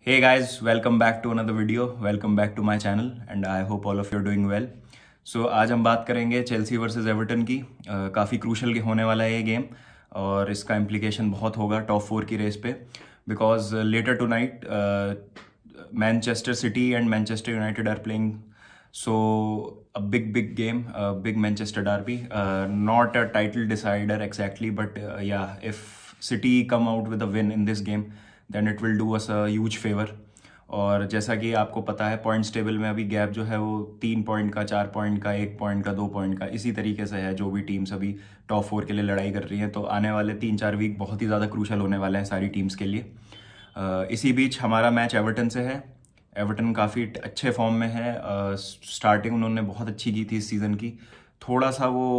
Hey guys, welcome back to another video. Welcome back to my channel and I hope all of you are doing well. So आज हम बात करेंगे Chelsea versus Everton की। काफ़ी crucial होने वाला है ये गेम और इसका इम्प्लीकेशन बहुत होगा टॉप 4 की रेस पे because later tonight Manchester City and Manchester United are playing so a big game, a big Manchester derby, not a title decider exactly, but yeah, if City come out with a win in this game then it will do us a huge favor. और जैसा कि आपको पता है points table में अभी gap जो है वो 3 पॉइंट का, 4 पॉइंट का, 1 पॉइंट का, 2 पॉइंट का इसी तरीके से है। जो भी टीम्स अभी टॉप 4 के लिए लड़ाई कर रही हैं, तो आने वाले 3-4 वीक बहुत ही ज़्यादा क्रूशल होने वाले हैं सारी टीम्स के लिए। इसी बीच हमारा मैच एवर्टन से है। एवर्टन काफ़ी अच्छे फॉर्म में है। स्टार्टिंग उन्होंने बहुत अच्छी की थी इस सीज़न की, थोड़ा सा वो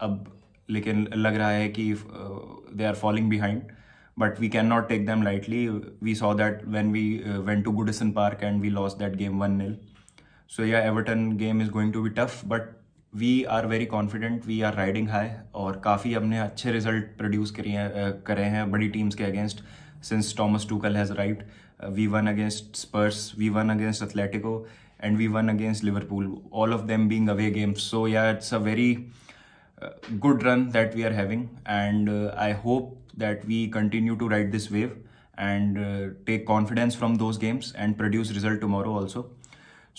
अब लेकिन लग रहा है कि they are falling behind, but we cannot take them lightly. We saw that when we went to Goodison Park and we lost that game 1-0. So yeah, Everton game is going to be tough, but we are very confident. We are riding high और काफ़ी हमने अच्छे result produce करे हैं बड़ी teams के against since Thomas Tuchel has arrived. We won against Spurs, we won against Atletico, and we won against Liverpool. All of them being away games. So yeah, it's a very good run that we are having, and I hope that we continue to ride this wave and take confidence from those games and produce result tomorrow also.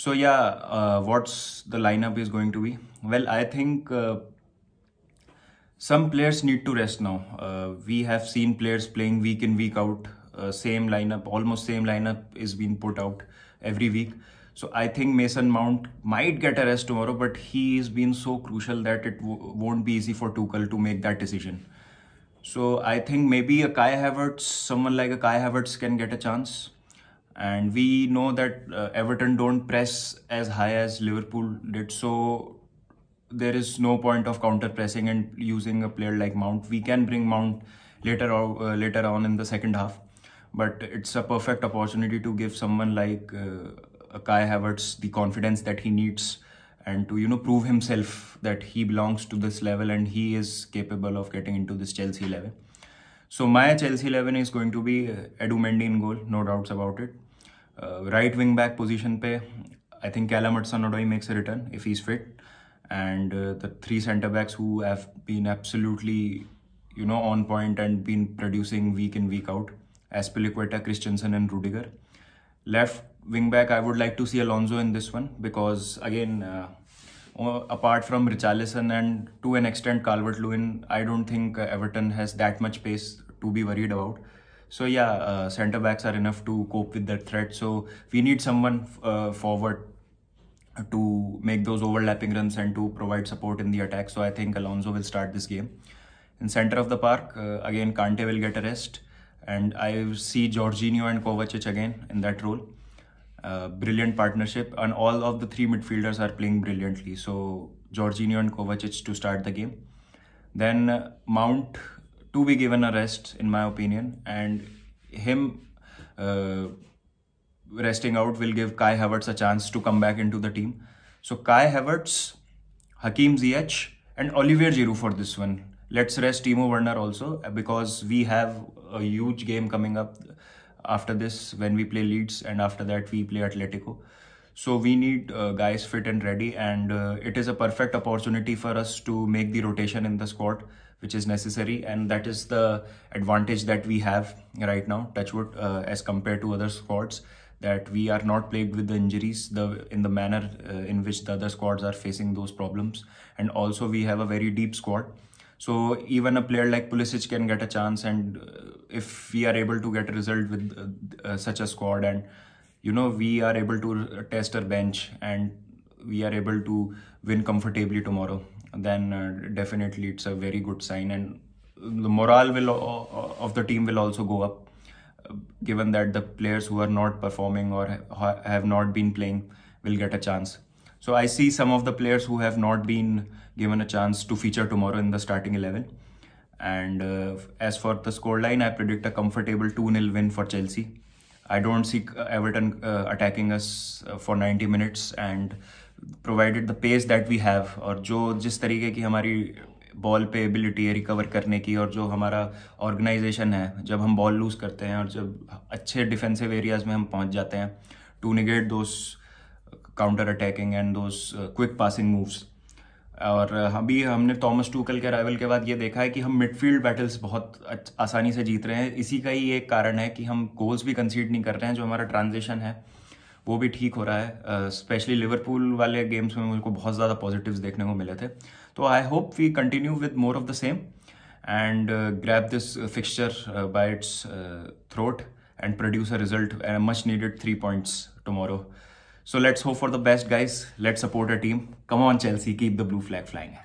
So yeah, what's the lineup is going to be? Well, I think some players need to rest now. We have seen players playing week in week out, same lineup, almost same lineup is being put out every week. So I think Mason Mount might get a rest tomorrow, but he is been so crucial that it won't be easy for Tuchel to make that decision. So I think maybe a Kai Havertz, someone like a Kai Havertz can get a chance. And we know that Everton don't press as high as Liverpool did. So there is no point of counter pressing and using a player like Mount. We can bring Mount later on in the second half. But it's a perfect opportunity to give someone like a Kai Havertz the confidence that he needs and to prove himself that he belongs to this level and he is capable of getting into this Chelsea level. So my Chelsea 11 is going to be Edu Mendy in goal, no doubts about it. Right wing back position pe, I think Callum Hudson-Odoi makes a return if he's fit, and the 3 centre backs who have been absolutely on point and been producing week in week out, Azpilicueta, Christensen and Rudiger. Left wing back, I would like to see Alonso in this one because again, apart from Richarlison and to an extent Calvert-Lewin, I don't think Everton has that much pace to be worried about. So yeah, centre backs are enough to cope with that threat. So we need someone forward to make those overlapping runs and to provide support in the attack. So I think Alonso will start this game. In centre of the park, again Kante will get a rest, and I see Jorginho and Kovacic again in that role. Brilliant partnership, and all of the 3 midfielders are playing brilliantly. So Jorginho and Kovacic to start the game. Then Mount to be given a rest in my opinion, and him resting out will give Kai Havertz a chance to come back into the team. So Kai Havertz, Hakim Ziyech and Olivier Giroud for this one. Let's rest Timo Werner also because we have a huge game coming up after this when we play Leeds, and after that we play Atletico. So we need guys fit and ready, and it is a perfect opportunity for us to make the rotation in the squad which is necessary, and that is the advantage that we have right now, touchwood, as compared to other squads, that we are not plagued with the injuries in the manner in which the other squads are facing those problems. And also we have a very deep squad. So even a player like Pulisic can get a chance, and if we are able to get a result with such a squad, and we are able to test our bench and we are able to win comfortably tomorrow, then definitely it's a very good sign, and the morale of the team will also go up, given that the players who are not performing or have not been playing will get a chance. So I see some of the players who have not been given a chance to feature tomorrow in the starting 11. And as for the scoreline, I predict a comfortable 2-0 win for Chelsea. I don't see Everton attacking us for 90 minutes, and provided the pace that we have और जो जिस तरीके की हमारी ball पे ability है recover करने की, और जो हमारा ऑर्गेनाइजेशन है जब हम बॉल लूज करते हैं और जब अच्छे डिफेंसिव एरियाज में हम पहुंच जाते हैं to negate those counter attacking and those quick passing moves. और अभी हमने थॉमस टूकल के अराइवल के बाद ये देखा है कि हम मिडफील्ड बैटल्स बहुत आसानी से जीत रहे हैं। इसी का ही एक कारण है कि हम गोल्स भी कंसीड नहीं कर रहे हैं, जो हमारा ट्रांजिशन है वो भी ठीक हो रहा है। स्पेशली लिवरपूल वाले गेम्स में मुझको बहुत ज़्यादा पॉजिटिव्स देखने को मिले थे। तो I hope we continue with more of the same and grab this fixture by its throat and produce a result and a much needed 3 points tomorrow. So let's hope for the best, guys. Let's support our team. Come on, Chelsea, keep the blue flag flying.